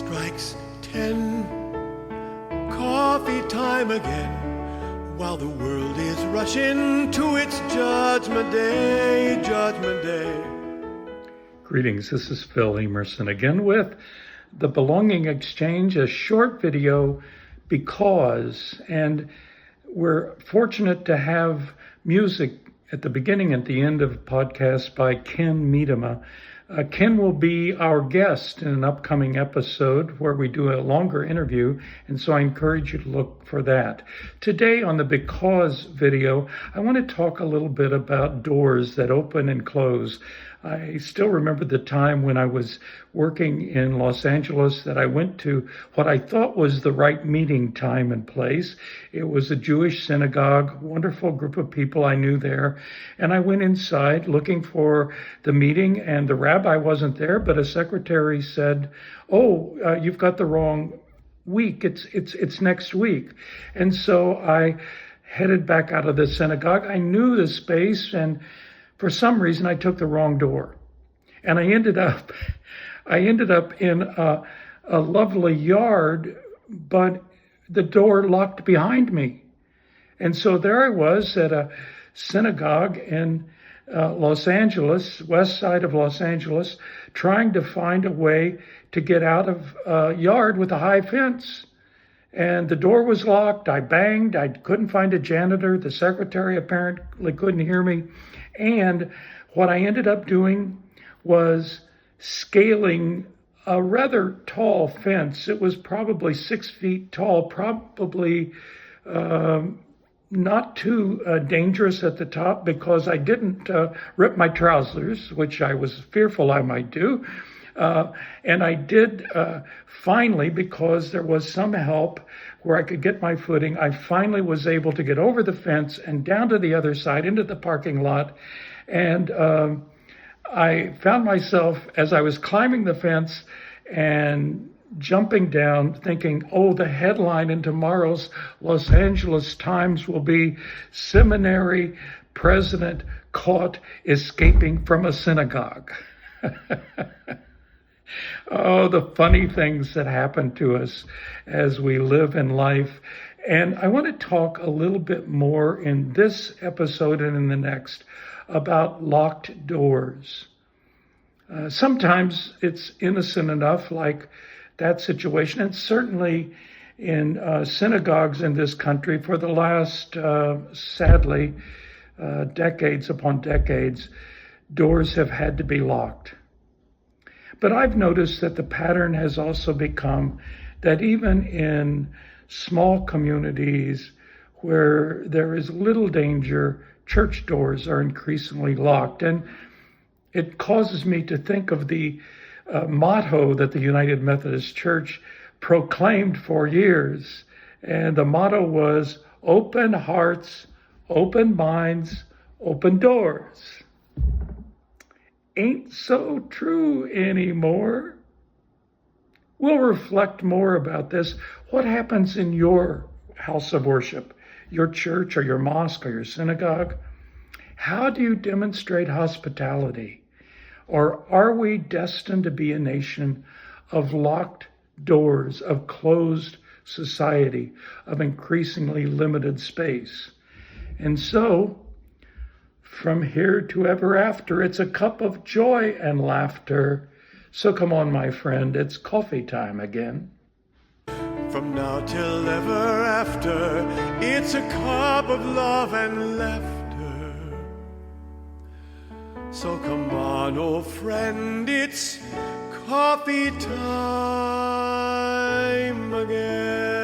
strikes 10, coffee time again, while the world is rushing to its judgment day, judgment day. Greetings, this is Phil Amerson again with The Belonging Exchange, a short video because, and we're fortunate to have music at the beginning and the end of the podcast by Ken Miedema. Ken will be our guest in an upcoming episode where we do a longer interview, and so I encourage you to look for that. Today on the Because video, I want to talk a little bit about doors that open and close. I still remember the time when I was working in Los Angeles that I went to what I thought was the right meeting time and place. It was a Jewish synagogue, wonderful group of people I knew there. And I went inside looking for the meeting, and the rabbi wasn't there, but a secretary said, you've got the wrong week. It's next week. And so I headed back out of the synagogue. I knew the space, and for some reason, I took the wrong door, and I ended up in a lovely yard, but the door locked behind me. And so there I was at a synagogue in Los Angeles, west side of Los Angeles, trying to find a way to get out of a yard with a high fence. And the door was locked. I banged. I couldn't find a janitor. The secretary apparently couldn't hear me. And what I ended up doing was scaling a rather tall fence. It was probably 6 feet tall, probably not too dangerous at the top because I didn't rip my trousers, which I was fearful I might do. And I did finally, because there was some help where I could get my footing, I finally was able to get over the fence and down to the other side into the parking lot. And I found myself, as I was climbing the fence and jumping down, thinking, the headline in tomorrow's Los Angeles Times will be Seminary President Caught Escaping from a Synagogue. The funny things that happen to us as we live in life. And I want to talk a little bit more in this episode and in the next about locked doors. Sometimes it's innocent enough, like that situation. And certainly in synagogues in this country for the last, sadly, decades upon decades, doors have had to be locked. But I've noticed that the pattern has also become that even in small communities where there is little danger, church doors are increasingly locked. And it causes me to think of the motto that the United Methodist Church proclaimed for years. And the motto was, open hearts, open minds, open doors. Ain't so true anymore. We'll reflect more about this. What happens in your house of worship, your church or your mosque or your synagogue? How do you demonstrate hospitality? Or are we destined to be a nation of locked doors, of closed society, of increasingly limited space? And so, from here to ever after, it's a cup of joy and laughter. So come on, my friend, it's coffee time again. From now till ever after, it's a cup of love and laughter. So come on, old friend, it's coffee time again.